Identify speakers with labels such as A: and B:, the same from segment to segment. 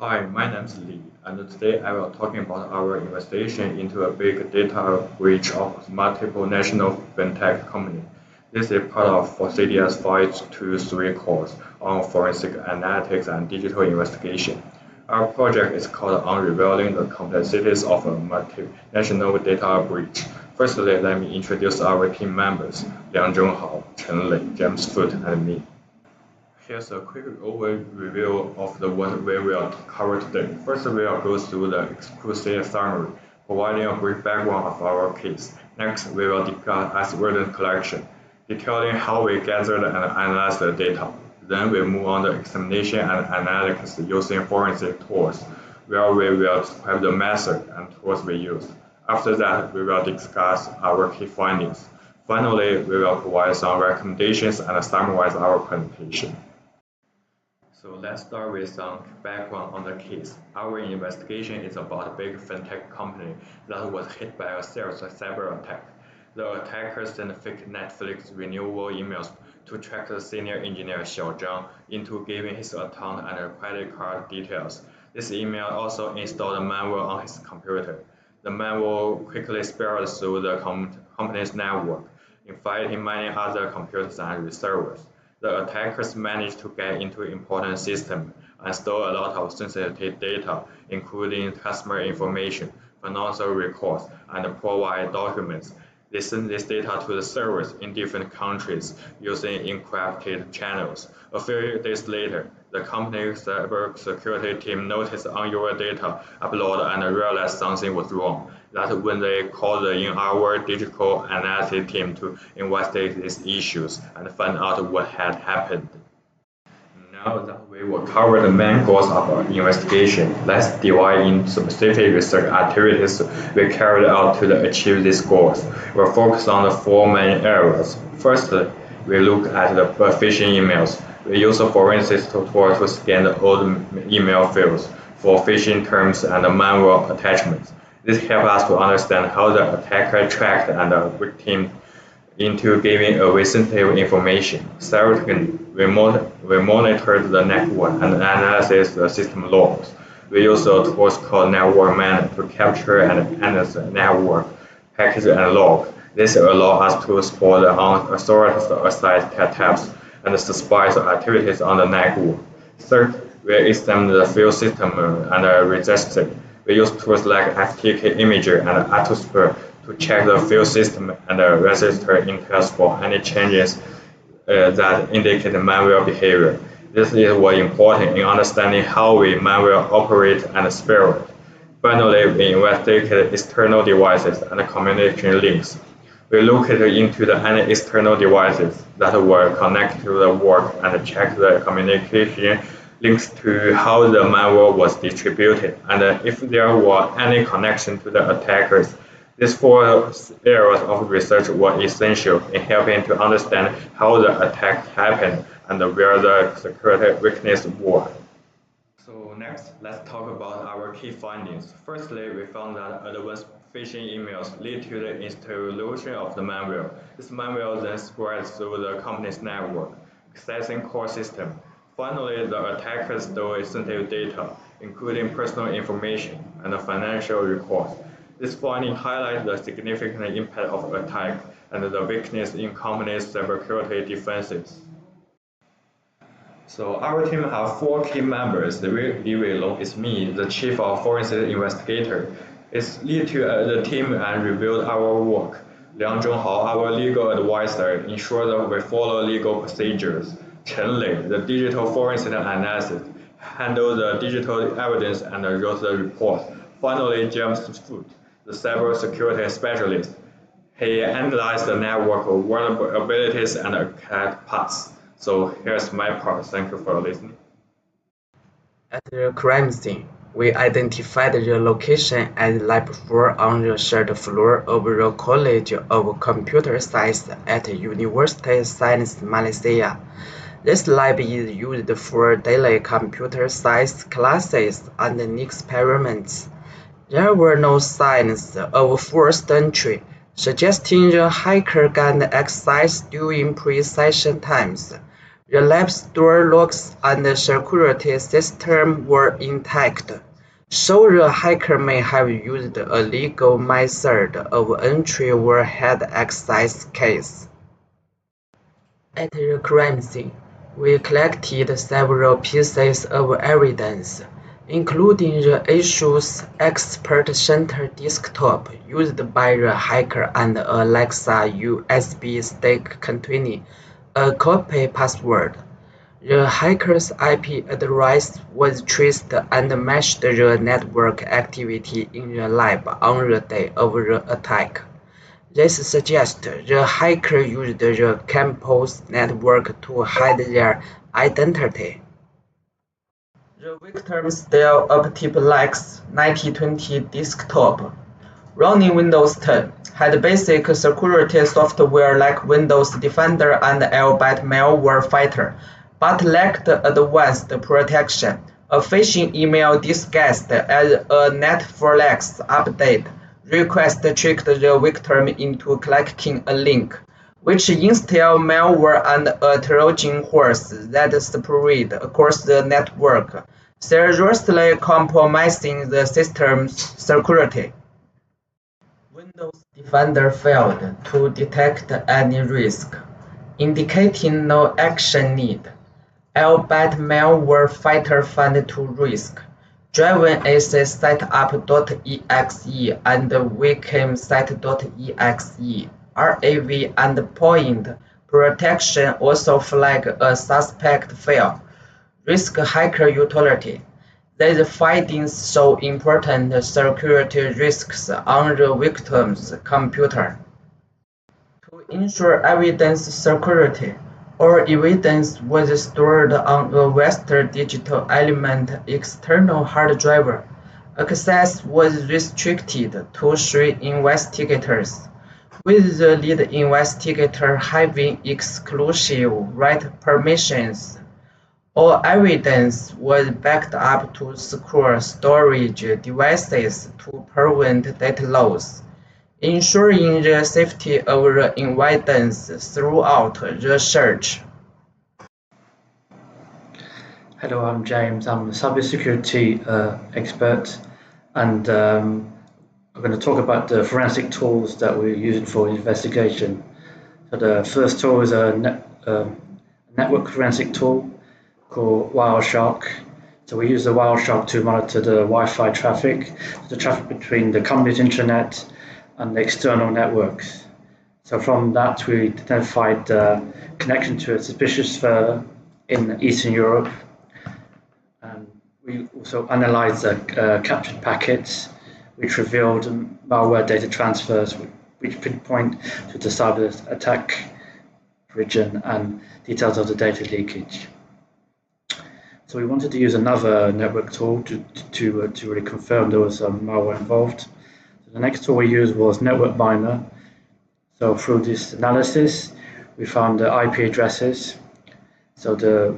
A: Hi, my name is Lee, and today I will talking about our investigation into a big data breach of multiple national fintech company. This is part of for CDS523 course on forensic analytics and digital investigation. Our project is called Unraveling the Complexities of a Multinational Data Breach. Firstly, let me introduce our team members, Liang Zhenghao, Chen Lei, James Foot, and me. Here's a quick overview of what we will cover today. First, we will go through the exclusive summary, providing a brief background of our case. Next, we will discuss evidence collection, detailing how we gathered and analyzed the data. Then we move on to examination and analysis using forensic tools, where we will describe the method and tools we used. After that, we will discuss our key findings. Finally, we will provide some recommendations and summarize our presentation. So let's start with some background on the case. Our investigation is about a big fintech company that was hit by a serious cyber attack. The attacker sent fake Netflix renewal emails to track the senior engineer Xiao Zhang into giving his account and credit card details. This email also installed a malware on his computer. The malware quickly spread through the company's network, infecting many other computers and servers. The attackers managed to get into important systems and stole a lot of sensitive data, including customer information, financial records, and provide documents. They sent this data to the servers in different countries using encrypted channels. A few days later, the company's cybersecurity team noticed unusual data upload and realized something was wrong. That's when they called in our digital analysis team to investigate these issues and find out what had happened. Now that we will cover the main goals of our investigation, let's divide into specific research activities we carried out to achieve these goals. We'll focus on the four main areas. Firstly, we look at the phishing emails. We use a forensic tool to scan the old email fields for phishing terms and malware attachments. This helps us to understand how the attacker tracked and victim into giving away sensitive information. Second, we monitored the network and analyze the system logs. We use a tool called Network Miner to capture and analyze the network package and log. This allows us to spot the unauthorized tabs and suspicious activities on the network. Third, we examine the field system and register. We use tools like FTK Imager and Atosphere to check the field system and register intel for any changes that indicate malware behavior. This is very important in understanding how malware operate and spread. Finally, we investigate external devices and communication links. We looked into any external devices that were connected to the work and checked the communication links to how the malware was distributed and if there were any connection to the attackers. These four areas of research were essential in helping to understand how the attack happened and where the security weaknesses were. So next, let's talk about our key findings. Firstly, we found that advanced phishing emails lead to the installation of the malware. This malware then spreads through the company's network, accessing core system. Finally, the attackers stole sensitive data, including personal information and financial records. This finding highlights the significant impact of the attack and the weakness in companies' cybersecurity defenses. So our team has four key members. The Li Long is me, the chief of forensic investigator. It's lead to the team and reviewed our work. Liang Zhenghao, our legal advisor, ensure that we follow legal procedures. Chen Lei, the digital forensic analysis, handle the digital evidence and wrote the report. Finally, James Foot, the cybersecurity specialist. He analyzed the network vulnerabilities and attack paths. So here's my part. Thank you for listening.
B: At the crime scene, we identified the location as Lab 4 on the third floor of the College of Computer Science at University of Science Malaysia. This lab is used for daily computer science classes and experiments. There were no signs of forced entry, suggesting the hacker gained access during pre-session times. The lab store logs and the security system were intact, so the hacker may have used a legal method of entry or had access keys. At the crime scene, we collected several pieces of evidence, including the ASUS Expert Center desktop used by the hacker and a Alexa USB stick containing a copy password. The hacker's IP address was traced and matched the network activity in the lab on the day of the attack. This suggests the hacker used the campus network to hide their identity. The victim's Dell Optiplex 9020 desktop, running Windows 10, had basic security software like Windows Defender and Albert Malware Fighter, but lacked advanced protection. A phishing email disguised as a Netflix update request tricked the victim into clicking a link, which installed malware and a Trojan horse that spread across the network, seriously compromising the system's security. Windows Defender failed to detect any risk, indicating no action need. Albeit Malware Fighter found two risks: driven as setup.exe and victim set.exe. RAV endpoint protection also flagged a suspect fail. Risk hacker utility. These findings show important security risks on the victim's computer. To ensure evidence security, all evidence was stored on a Western Digital Element external hard drive. Access was restricted to 3 investigators, with the lead investigator having exclusive write permissions. All evidence was backed up to secure storage devices to prevent data loss, ensuring the safety of the evidence throughout the search.
C: Hello, I'm James. I'm a cybersecurity expert, and I'm going to talk about the forensic tools that we're using for investigation. So the first tool is a network forensic tool called Wireshark. So we use the Wireshark to monitor the Wi-Fi traffic, the traffic between the company's intranet and the external networks. So from that, we identified the connection to a suspicious server in Eastern Europe. And we also analyzed the captured packets, which revealed malware data transfers, which pinpoint to the cyber attack region and details of the data leakage. So we wanted to use another network tool to really confirm there was malware involved. So the next tool we used was Network Miner. So through this analysis, we found the IP addresses. So the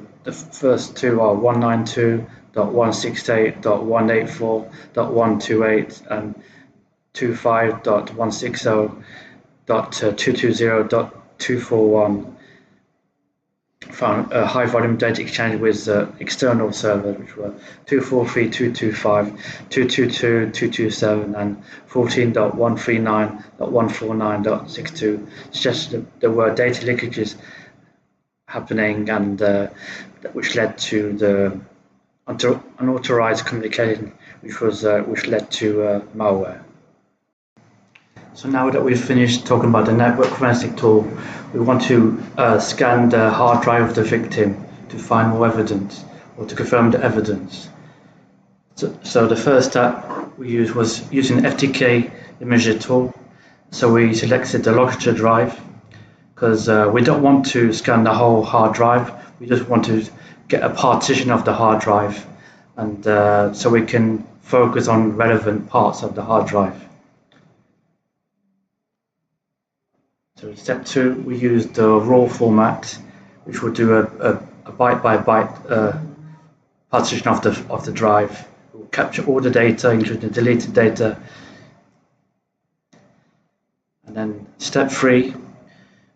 C: first two are 192.168.184.128 and 25.160.220.241. Found a high volume data exchange with external servers, which were 243.225, 222.227, and 14.139.149.62, suggests that there were data leakages happening, and which led to the unauthorized communication, which led to malware. So now that we've finished talking about the network forensic tool, we want to scan the hard drive of the victim to find more evidence or to confirm the evidence. So the first step we used was using the FTK imager tool. So we selected the locator drive because we don't want to scan the whole hard drive. We just want to get a partition of the hard drive, and so we can focus on relevant parts of the hard drive. So step 2, we use the raw format, which will do a byte by byte partition of the drive. It will capture all the data, including the deleted data. And then step 3,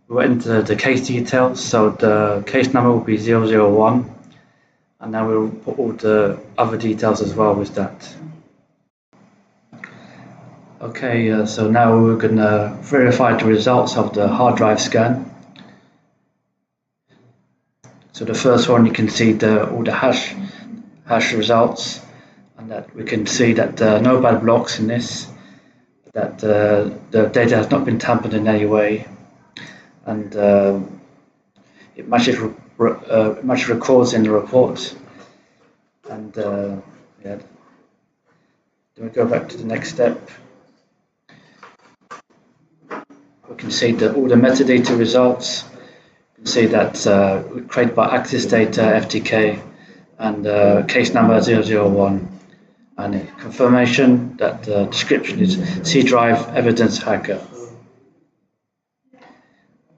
C: we'll enter the case details. So the case number will be 001, and then we'll put all the other details as well with that. Okay, so now we're going to verify the results of the hard drive scan. So the first one, you can see all the hash results, and that we can see that there are no bad blocks in this, that the data has not been tampered in any way, and it matches records in the report. And yeah, then we go back to the next step. We can see all the metadata results. You can see that created by Access Data FTK and case number 001, and a confirmation that the description is C drive evidence hacker.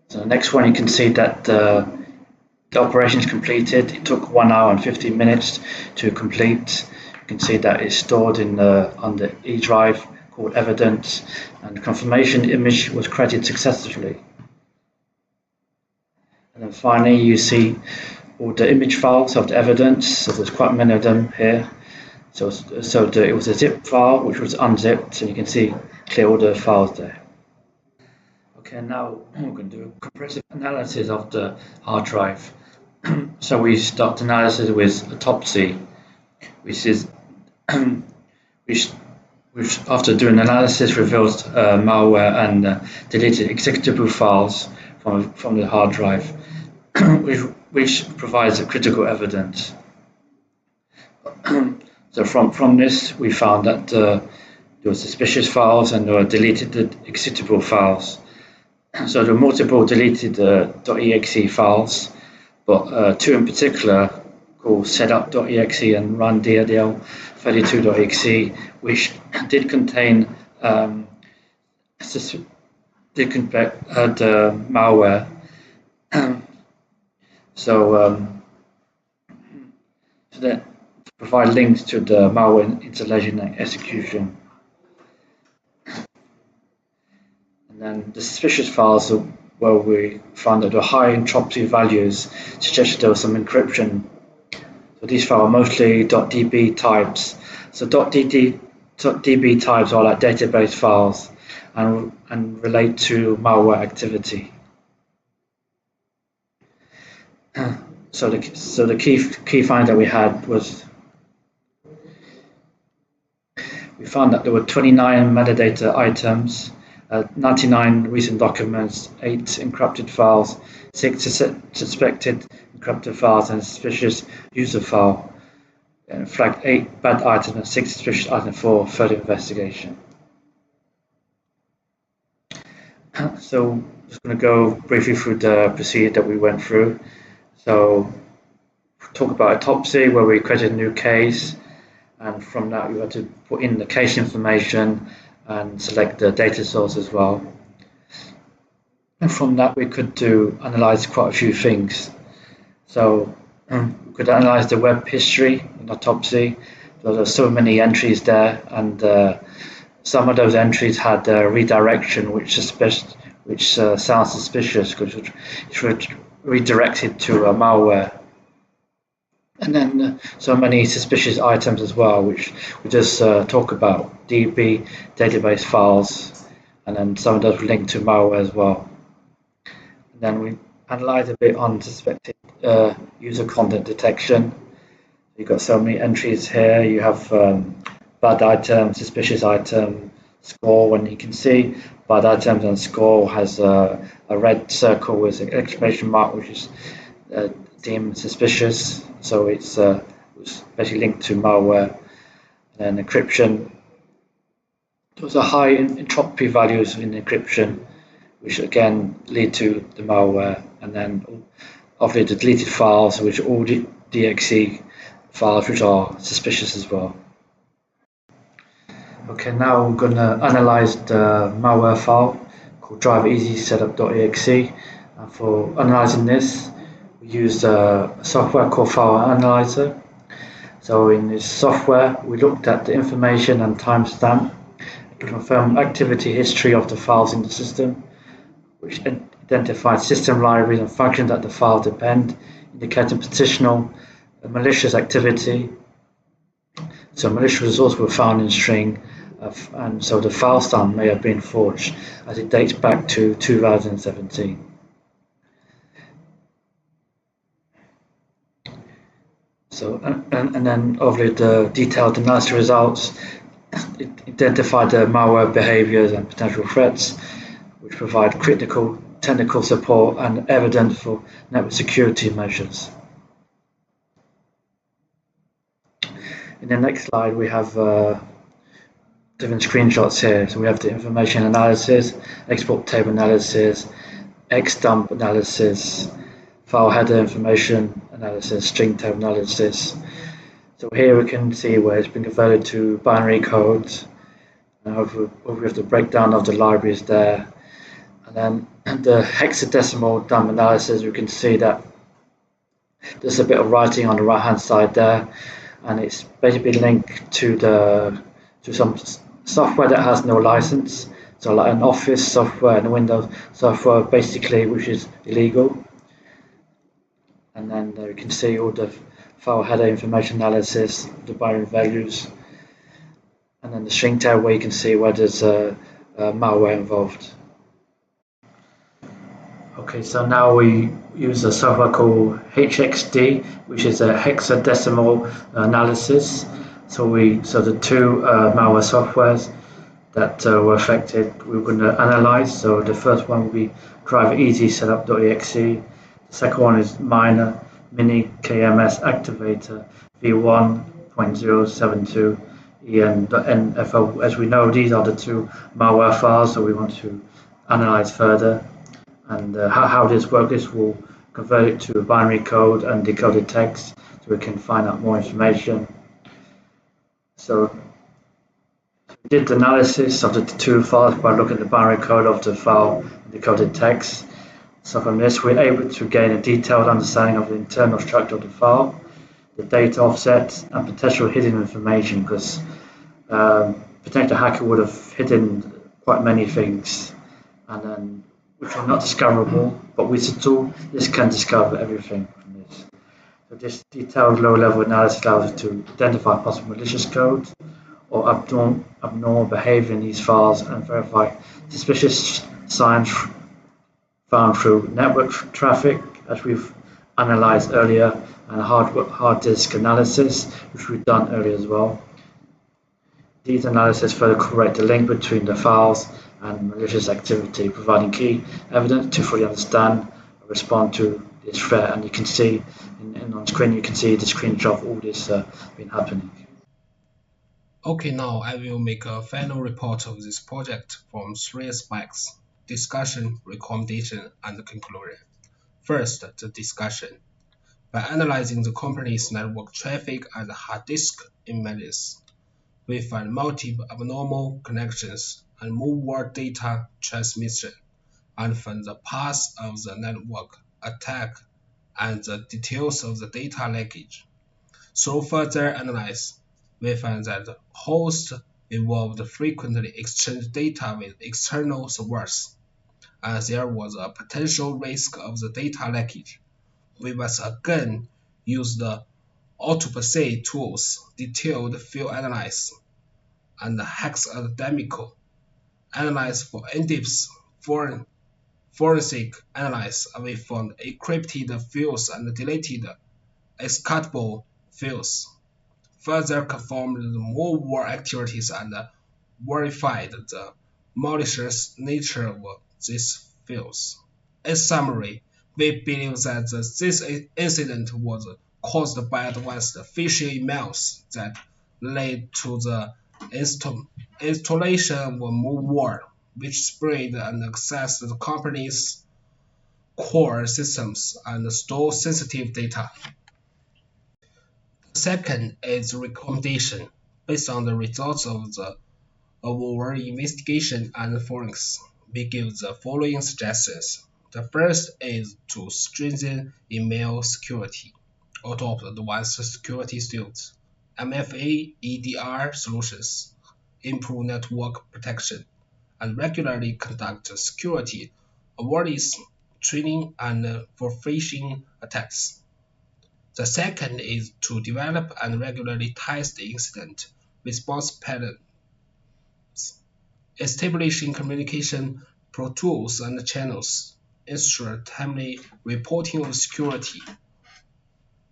C: So the next one, you can see that the operation is completed. It took 1 hour and 15 minutes to complete. You can see that it's stored on the E drive called evidence, and the confirmation image was created successfully. And then finally, you see all the image files of the evidence. So there's quite many of them here. So it was a zip file which was unzipped, and you can see clear all the files there. Okay, now we're going to do a compressive analysis of the hard drive. So we start analysis with autopsy, which is which after doing analysis reveals malware and deleted executable files from the hard drive, which provides critical evidence. So from this, we found that there were suspicious files and there were deleted executable files. So there were multiple deleted .exe files, but two in particular, called setup.exe and run.dll32.exe, which did contain malware. So that provide links to the malware installation and execution. And then the suspicious files where we found that the high entropy values suggested there was some encryption. So these files are mostly .db types. So .db types are like database files and relate to malware activity. So the key find that we had was we found that there were 29 metadata items, 99 recent documents, 8 encrypted files, 6 suspected encrypted files, and a suspicious user file, and flagged 8 bad items and 6 suspicious items for further investigation. So I'm just going to go briefly through the procedure that we went through. So talk about autopsy, where we created a new case, and from that we had to put in the case information and select the data source as well. And from that we could analyze quite a few things. So we could analyze the web history in autopsy. There are so many entries there, and some of those entries had redirection, which sounds suspicious because it's redirected to a malware. And then so many suspicious items as well, which we just talk about, DB database files, and then some of those linked to malware as well. And then we analyze a bit on suspected user content detection. You've got so many entries here. You have bad item, suspicious item, score. When you can see bad items and score has a red circle with an exclamation mark, which is deemed suspicious. So it's basically linked to malware. And encryption, those are high entropy values in encryption, which again lead to the malware. And then obviously the deleted files, which are all .exe files, which are suspicious as well. Okay, now we're going to analyze the malware file called drivereasysetup.exe. And for analyzing this, we use a software called File Analyzer. So in this software, we looked at the information and timestamp to confirm activity history of the files in the system, which identified system libraries and functions that the file depend, indicating potential malicious activity. So malicious results were found in string, and so the file stamp may have been forged, as it dates back to 2017. So, and then obviously the detailed analysis results identify the malware behaviors and potential threats, which provide critical technical support and evidence for network security measures. In the next slide, we have different screenshots here. So we have the information analysis, export table analysis, XDump analysis, file header information analysis, string table analysis. So here we can see where it's been converted to binary codes. And we have the breakdown of the libraries there. And then the hexadecimal dump analysis, we can see that there's a bit of writing on the right hand side there, and it's basically linked to some software that has no license. So like an Office software and Windows software, basically, which is illegal. And then you can see all the file header information analysis, the binary values, and then the string table where you can see where there's malware involved. Okay, so now we use a software called HXD, which is a hexadecimal analysis. So the two malware softwares that were affected, we're going to analyze. So the first one will be drivereasysetup.exe. The second one is minor mini KMS activator v1.072 en.nfo. As we know, these are the two malware files, so we want to analyze further. And how this works is we'll convert it to binary code and decoded text so we can find out more information. So we did the analysis of the two files by looking at the binary code of the file and decoded text. So from this, we're able to gain a detailed understanding of the internal structure of the file, the data offsets, and potential hidden information, because potential hacker would have hidden quite many things, and then which are not discoverable, but with the tool, this can discover everything from this. So this detailed low-level analysis allows us to identify possible malicious code or abnormal behavior in these files and verify suspicious signs found through network traffic, as we've analyzed earlier, and hard disk analysis, which we've done earlier as well. These analyses further correct the link between the files and malicious activity, providing key evidence to fully understand and respond to this threat. And you can see on screen, you can see the screenshot of all this been happening.
D: Okay, now I will make a final report of this project from 3 aspects: discussion, recommendation, and conclusion. First, the discussion. By analyzing the company's network traffic and hard disk images, we find multiple abnormal connections and malware data transmission, and find the path of the network attack and the details of the data leakage. Through further analysis, we find that the host involved frequently exchange data with external servers, and there was a potential risk of the data leakage. We must again use the autopsy tools, detailed field analysis, and hexadecimal analysis for in-depth forensic analysis. We found encrypted fields and deleted executable fields. Further confirmed the malware activities and verified the malicious nature of these fields. In summary, we believe that this incident was caused by advanced phishing emails that led to the installation of malware, which spread and accessed the company's core systems and stole sensitive data. Second is recommendation. Based on the results of our investigation and forensics, we give the following suggestions. The first is to strengthen email security, adopt advanced security suites, MFA EDR solutions, improve network protection, and regularly conduct security awareness training and for phishing attacks. The second is to develop and regularly test the incident response patterns, establishing communication protocols and channels, ensure timely reporting of security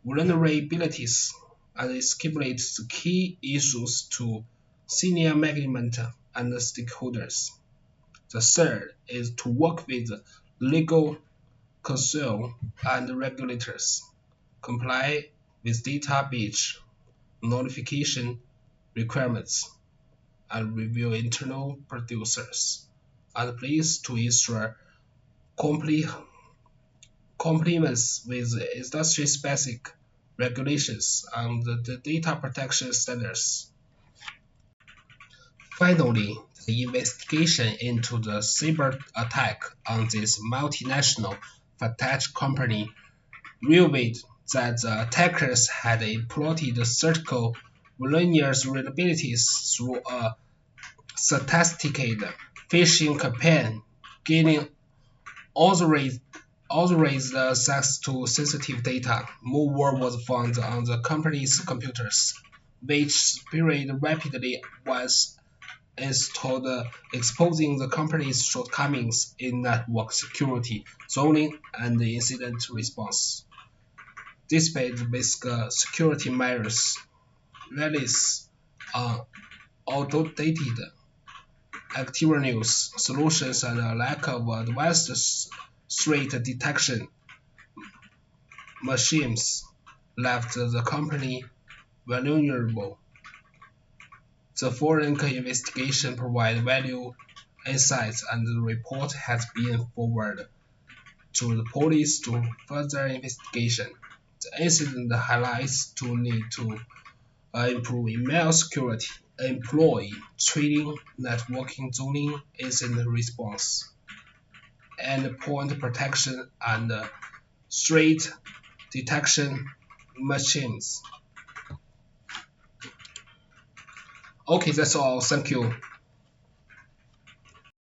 D: vulnerabilities, and escalate the key issues to senior management and stakeholders. The third is to work with legal counsel and regulators, comply with data breach notification requirements, and review internal procedures and place to ensure compliance with industry-specific regulations and the data protection standards. Finally, the investigation into the cyber attack on this multinational fintech company revealed that the attackers had exploited surgical vulnerabilities through a sophisticated phishing campaign, gaining authorized access to sensitive data. Malware was found on the company's computers, which spread rapidly once installed, exposing the company's shortcomings in network security, zoning, and incident response. Despite the basic security measures, release outdated antivirus solutions and a lack of advanced threat detection machines left the company vulnerable. The forensic investigation provided valuable insights, and the report has been forwarded to the police to further investigation. The incident highlights the need to improve email security, employee training, networking zoning, incident response, endpoint protection, and threat detection machines. Okay, that's all. Thank you.